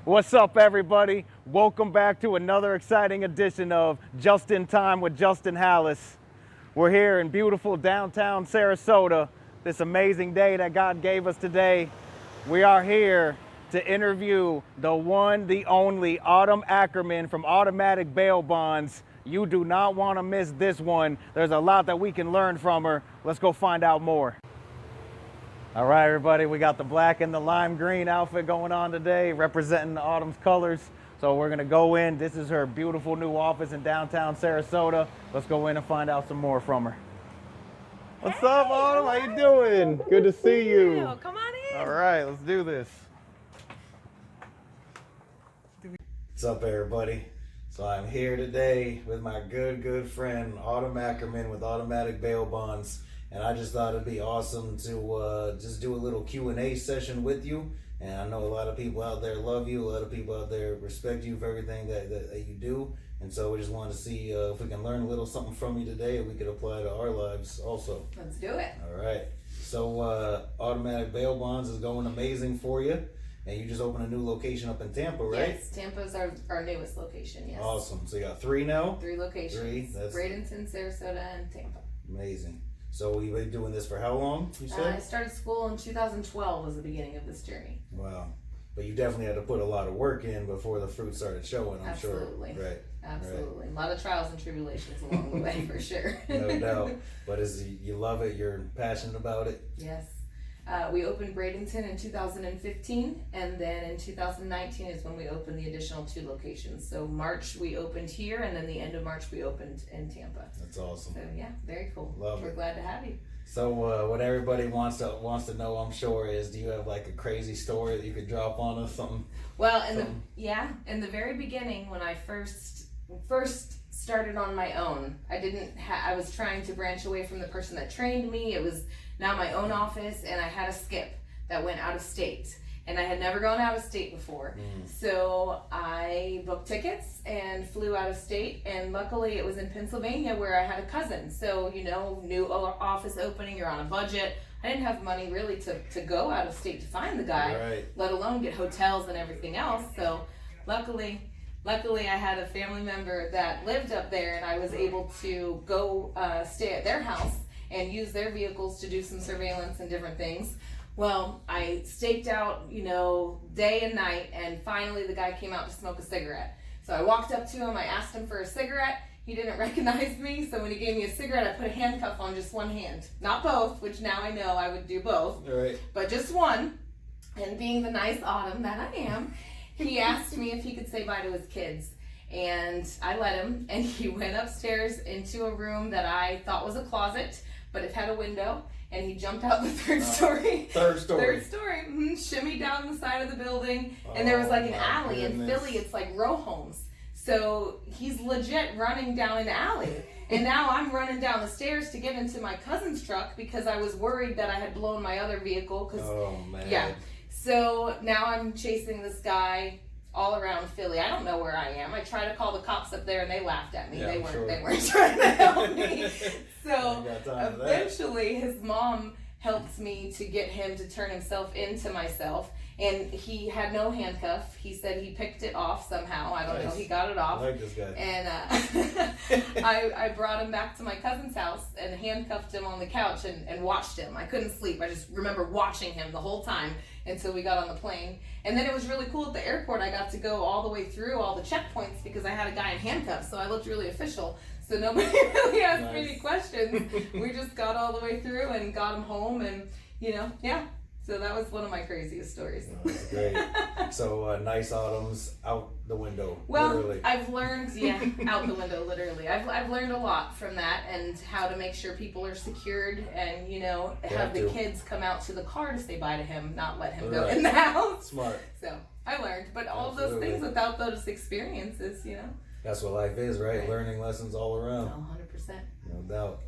What's up, everybody? Welcome back to another exciting edition of Just in Time with Justin Hallis. We're here in beautiful downtown Sarasota, this amazing day that God gave us today. We are here to interview the one, the only Autumn Ackerman from Automatic Bail Bonds. You do not want to miss this one. There's a lot that we can learn from her. Let's go find out more. All right, everybody, we got the black and the lime green outfit going on today, representing the Autumn's colors. So we're gonna go in. This is her beautiful new office in downtown Sarasota. Let's go in and find out some more from her. What's up, Autumn? How you doing? Good to see you. Come on in. All right, let's do this. What's up, everybody? So I'm here today with my good friend, Autumn Ackerman with Automatic Bail Bonds. And I just thought it'd be awesome to just do a little Q&A session with you. And I know a lot of people out there love you. A lot of people out there respect you for everything that you do. And so we just wanted to see if we can learn a little something from you today and we could apply to our lives also. Let's do it. All right. So Automatic Bail Bonds is going amazing for you. And you just opened a new location up in Tampa, right? Yes, Tampa's our newest location, yes. Awesome. So you got 3 now? 3 locations. That's Bradenton, Sarasota, and Tampa. Amazing. So you've been doing this for how long, you said? I started school in 2012 was the beginning of this journey. Wow. But you definitely had to put a lot of work in before the fruit started showing, I'm Absolutely. sure. Right. Absolutely. Right. A lot of trials and tribulations along the way, for sure. No doubt. But you love it, you're passionate about it? Yes. We opened Bradenton in 2015, and then in 2019 is when we opened the additional 2 locations. So March we opened here, and then the end of March we opened in Tampa. That's awesome. So yeah, very cool. We're glad to have you. So what everybody wants to know, I'm sure, is do you have like a crazy story that you could drop on us, something? Well, in the very beginning when I first started on my own, I was trying to branch away from the person that trained me. It was now my own office, and I had a skip that went out of state, and I had never gone out of state before. So I booked tickets and flew out of state, and luckily it was in Pennsylvania where I had a cousin. So, new office opening, you're on a budget. I didn't have money really to go out of state to find the guy, right, let alone get hotels and everything else. So luckily I had a family member that lived up there, and I was able to go stay at their house and use their vehicles to do some surveillance and different things. Well, I staked out, day and night, and finally the guy came out to smoke a cigarette. So I walked up to him, I asked him for a cigarette. He didn't recognize me, so when he gave me a cigarette, I put a handcuff on just one hand. Not both, which now I know I would do both, right, but just one. And being the nice Autumn that I am, he asked me if he could say bye to his kids. And I let him, and he went upstairs into a room that I thought was a closet, but it had a window, and he jumped out the third story. Third story. Shimmied down the side of the building, and there was like an alley. In Philly, it's like row homes. So he's legit running down an alley. And now I'm running down the stairs to get into my cousin's truck because I was worried that I had blown my other vehicle. Oh, man. Yeah. So now I'm chasing this guy all around Philly. I don't know where I am. I tried to call the cops up there, and they laughed at me. Yeah, They weren't trying to help me. So eventually his mom helped me to get him to turn himself into myself, and he had no handcuff. He said he picked it off somehow. I don't know. He got it off. I like this guy. And I brought him back to my cousin's house and handcuffed him on the couch and watched him. I couldn't sleep. I just remember watching him the whole time until we got on the plane. And then it was really cool at the airport. I got to go all the way through all the checkpoints because I had a guy in handcuffs, so I looked really official. So nobody really asked me any questions. We just got all the way through and got him home, and yeah. So that was one of my craziest stories. Oh, that's great. So nice Autumns out the window. Well, literally. I've learned, out the window, literally. I've learned a lot from that, and how to make sure people are secured, and have the kids come out to the car to say bye to him, not let him go in the house. Smart. So I learned, but all of those things without those experiences, That's what life is, right? Learning lessons all around. 100%. No doubt.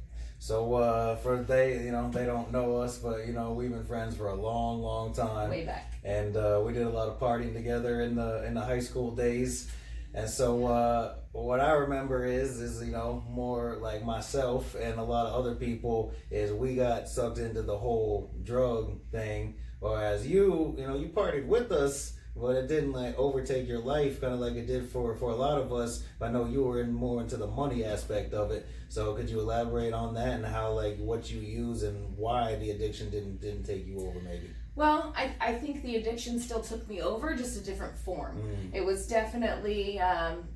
So they don't know us, but we've been friends for a long time. Way back. And we did a lot of partying together in the high school days. And so what I remember is more like myself and a lot of other people is we got sucked into the whole drug thing. Whereas you partied with us, but it didn't like overtake your life, kind of like it did for a lot of us. I know you were more into the money aspect of it. So could you elaborate on that and how like what you use and why the addiction didn't take you over maybe? Well, I think the addiction still took me over, just a different form. It was definitely,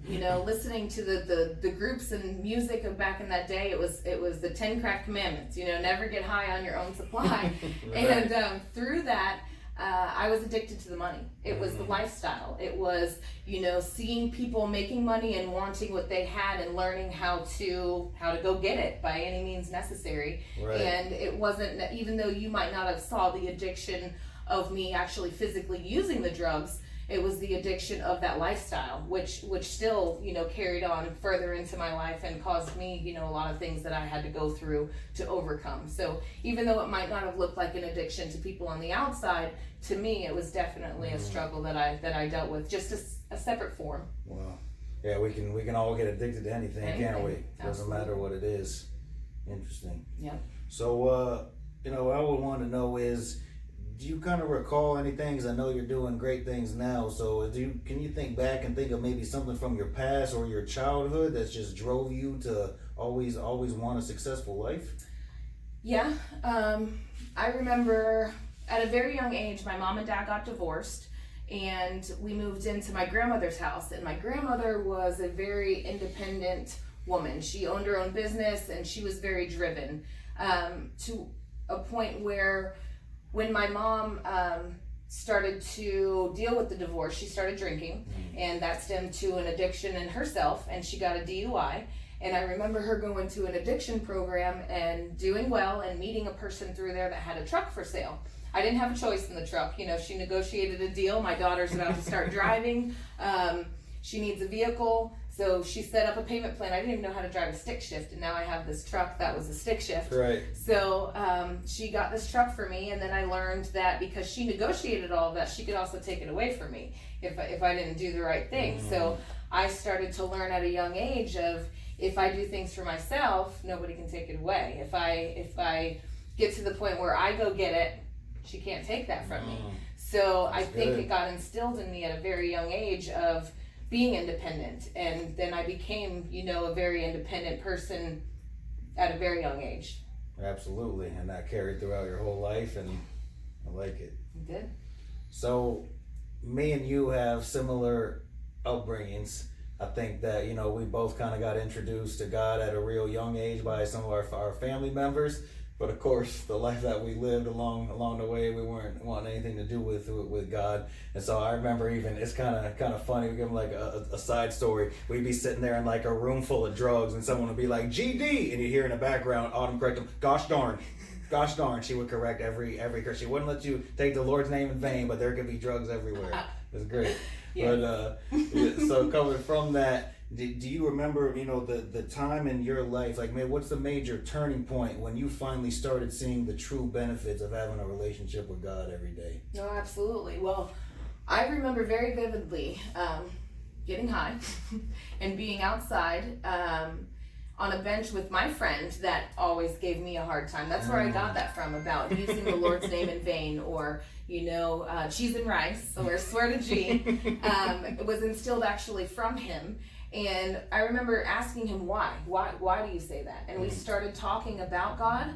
listening to the groups and music of back in that day. It was the 10 craft commandments, never get high on your own supply. Right. And through that, I was addicted to the money. It was the lifestyle. It was, seeing people making money and wanting what they had and learning how to go get it by any means necessary. Right. And it wasn't, even though you might not have saw the addiction of me actually physically using the drugs, it was the addiction of that lifestyle, which still, carried on further into my life and caused me, a lot of things that I had to go through to overcome. So even though it might not have looked like an addiction to people on the outside, to me, it was definitely a struggle that I dealt with, just a separate form. Wow. Yeah, we can all get addicted to anything. Can't we? Doesn't matter what it is. Interesting. Yeah. So, what I would want to know is, do you kind of recall any things? I know you're doing great things now, so can you think back and think of maybe something from your past or your childhood that just drove you to always want a successful life? Yeah, I remember at a very young age, my mom and dad got divorced, and we moved into my grandmother's house, and my grandmother was a very independent woman. She owned her own business, and she was very driven, to a point where when my mom started to deal with the divorce, she started drinking, and that stemmed to an addiction in herself, and she got a DUI. And I remember her going to an addiction program and doing well and meeting a person through there that had a truck for sale. I didn't have a choice in the truck. She negotiated a deal. My daughter's about to start driving. She needs a vehicle. So she set up a payment plan. I didn't even know how to drive a stick shift, and now I have this truck that was a stick shift. Right. So she got this truck for me, and then I learned that because she negotiated all of that, she could also take it away from me if I didn't do the right thing. So I started to learn at a young age of, if I do things for myself, nobody can take it away. If I get to the point where I go get it, she can't take that from me. So I think it got instilled in me at a very young age of being independent, and then I became, a very independent person at a very young age. Absolutely, and that carried throughout your whole life, and I like it. You did. So, me and you have similar upbringings. I think that, we both kind of got introduced to God at a real young age by some of our family members. But of course, the life that we lived along the way, we weren't wanting anything to do with God. And so I remember even, it's kind of funny, we give them like a side story. We'd be sitting there in like a room full of drugs, and someone would be like, GD, and you hear in the background, Autumn correct them, gosh darn. She would correct every curse. She wouldn't let you take the Lord's name in vain, but there could be drugs everywhere. It was great. Yes. But so coming from that, do you remember, the time in your life, like, man, what's the major turning point when you finally started seeing the true benefits of having a relationship with God every day? No, absolutely. Well, I remember very vividly getting high and being outside on a bench with my friend that always gave me a hard time. That's where I got that from, about using the Lord's name in vain, or cheese and rice, or swear to G. It was instilled actually from him. And I remember asking him why do you say that? And we started talking about God,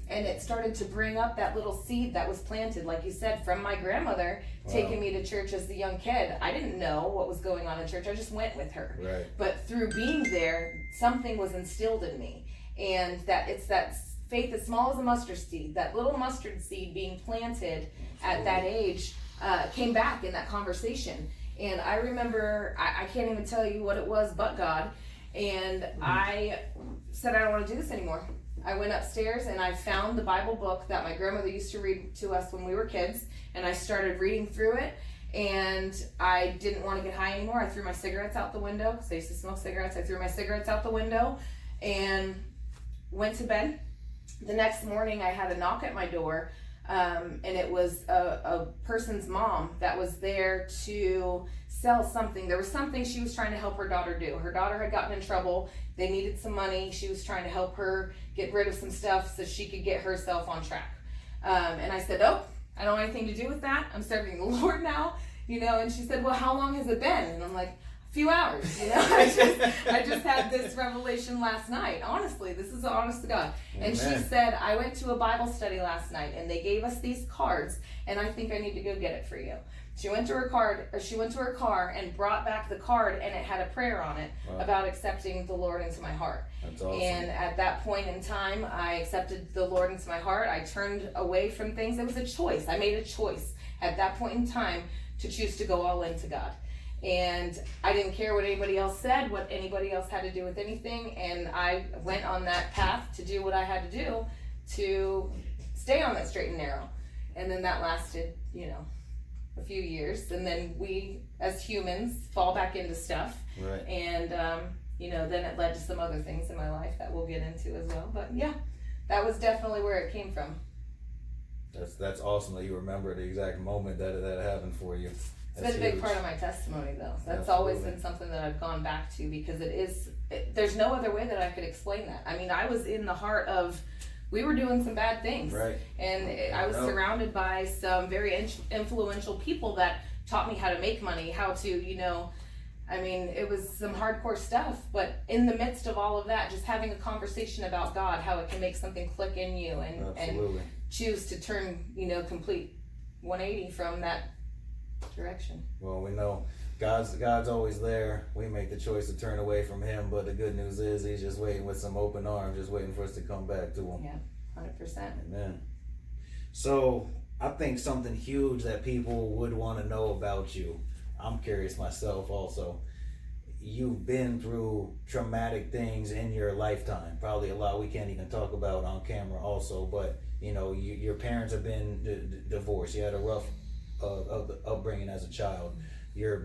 and it started to bring up that little seed that was planted, like you said, from my grandmother. Wow. Taking me to church as a young kid. I didn't know what was going on in church. I just went with her. Right. But through being there, something was instilled in me, and that it's that faith as small as a mustard seed, that little mustard seed being planted at that age, came back in that conversation. And I remember, I can't even tell you what it was but God. And I said, I don't want to do this anymore. I went upstairs and I found the Bible book that my grandmother used to read to us when we were kids. And I started reading through it. And I didn't want to get high anymore. I threw my cigarettes out the window, because I used to smoke cigarettes. I threw my cigarettes out the window and went to bed. The next morning I had a knock at my door. And it was a person's mom that was there to sell something. There was something she was trying to help her daughter do. Her daughter had gotten in trouble. They needed some money. She was trying to help her get rid of some stuff so she could get herself on track. And I said, I don't want anything to do with that. I'm serving the Lord now. And she said, well, how long has it been? And I'm like, a few hours, I just had this revelation last night. Honestly, this is honest to God. And she said, I went to a Bible study last night and they gave us these cards and I think I need to go get it for you. She went to her car and brought back the card, and it had a prayer on it about accepting the Lord into my heart. That's awesome. And at that point in time, I accepted the Lord into my heart. I turned away from things. It was a choice. I made a choice at that point in time to choose to go all into God. And I didn't care what anybody else said, what anybody else had to do with anything. And I went on that path to do what I had to do to stay on that straight and narrow. And then that lasted, a few years, and then we as humans fall back into stuff, right? And then it led to some other things in my life that we'll get into as well. But yeah, that was definitely where it came from. That's awesome that you remember the exact moment that happened for you. It's been a big part of my testimony, though. That's always been something that I've gone back to, because there's no other way that I could explain that. I mean, I was in the heart of, we were doing some bad things, right? And I was surrounded by some very influential people that taught me how to make money, how to, it was some hardcore stuff. But in the midst of all of that, just having a conversation about God, how it can make something click in you, and choose to turn, complete 180 from that direction. Well, we know God's always there. We make the choice to turn away from Him, but the good news is He's just waiting with some open arms, just waiting for us to come back to Him. Yeah, 100%. Amen. So I think something huge that people would want to know about you, I'm curious myself also. You've been through traumatic things in your lifetime, probably a lot we can't even talk about on camera also, but your parents have been divorced. You had a rough upbringing as a child.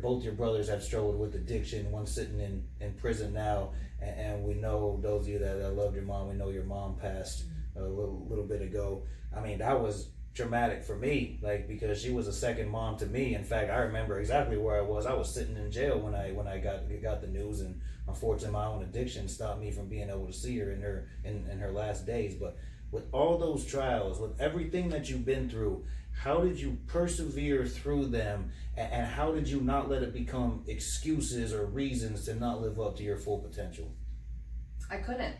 Both your brothers have struggled with addiction. One's sitting in prison now, and we know, those of you that loved your mom, we know your mom passed a little bit ago. I mean, that was traumatic for me, because she was a second mom to me. In fact, I remember exactly where I was. I was sitting in jail when I got the news, and unfortunately my own addiction stopped me from being able to see her in her last days. But with all those trials, with everything that you've been through, how did you persevere through them, and how did you not let it become excuses or reasons to not live up to your full potential? I couldn't.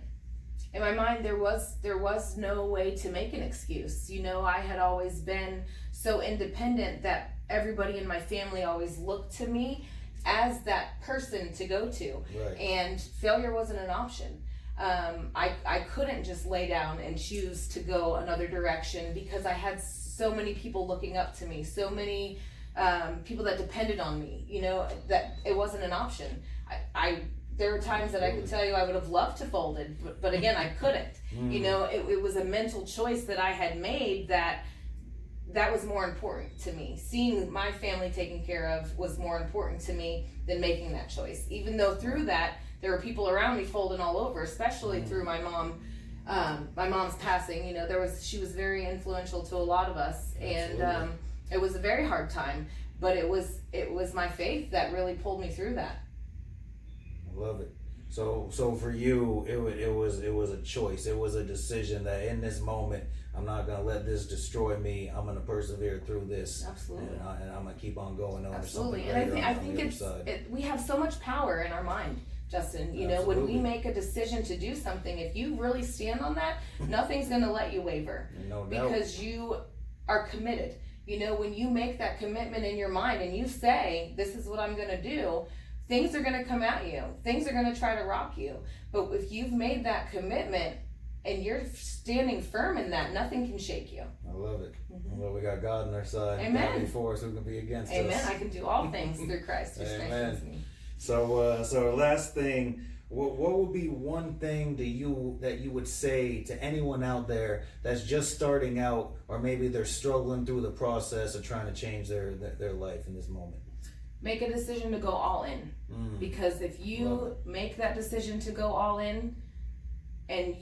In my mind, there was no way to make an excuse. I had always been so independent that everybody in my family always looked to me as that person to go to. Right. And failure wasn't an option. I couldn't just lay down and choose to go another direction, because I had so many people looking up to me, so many people that depended on me, that it wasn't an option. There were times that I could tell you I would have loved to fold it, but again, I couldn't. It was a mental choice that I had made that was more important to me. Seeing my family taken care of was more important to me than making that choice. Even though through that, there were people around me folding all over, especially through my mom. My mom's passing, she was very influential to a lot of us. Absolutely. And it was a very hard time, but it was my faith that really pulled me through that. I love it. So for you, it was a choice. It was a decision that in this moment, I'm not gonna let this destroy me. I'm gonna persevere through this. Absolutely. And I'm gonna keep on going on. Absolutely. And I think we have so much power in our mind, Justin. When we make a decision to do something, if you really stand on that, nothing's gonna let you waver. No doubt. Because you are committed. When you make that commitment in your mind and you say, this is what I'm gonna do, things are going to come at you. Things are going to try to rock you. But if you've made that commitment and you're standing firm in that, nothing can shake you. I love it. Well, we got God on our side. Amen. God before us, who can be against us? Amen. I can do all things through Christ who strengthens me. So last thing, what would be one thing that you would say to anyone out there that's just starting out, or maybe they're struggling through the process of trying to change their life in this moment? Make a decision to go all in. Because if you make that decision to go all in, and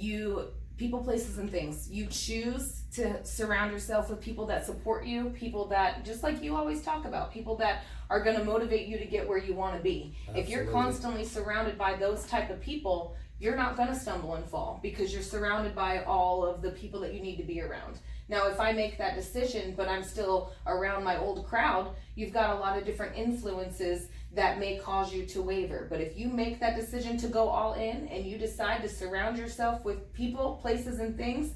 people, places, and things, you choose to surround yourself with people that support you, people that, just like you always talk about, people that are going to motivate you to get where you want to be. Absolutely. If you're constantly surrounded by those type of people, you're not going to stumble and fall, because you're surrounded by all of the people that you need to be around. Now, if I make that decision, but I'm still around my old crowd, you've got a lot of different influences that may cause you to waver. But if you make that decision to go all in and you decide to surround yourself with people, places, and things,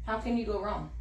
how can you go wrong?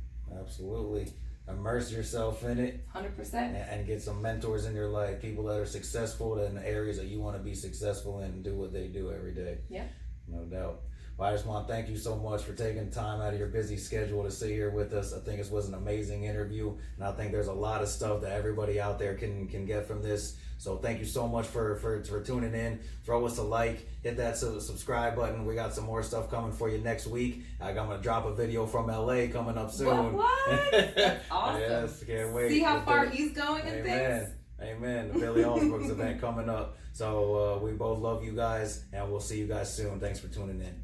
Absolutely. Immerse yourself in it 100%. and get some mentors in your life, people that are successful in the areas that you want to be successful in and do what they do every day. Yeah. No doubt. Well, I just want to thank you so much for taking time out of your busy schedule to sit here with us. I think this was an amazing interview, and I think there's a lot of stuff that everybody out there can get from this. So thank you so much for tuning in. Throw us a like, hit that subscribe button. We got some more stuff coming for you next week. I'm going to drop a video from LA coming up soon. What? That's awesome. Yes, can't wait. See how far he's going and Amen. things? Amen. The Billy Allsbrooks event coming up. So we both love you guys, and we'll see you guys soon. Thanks for tuning in.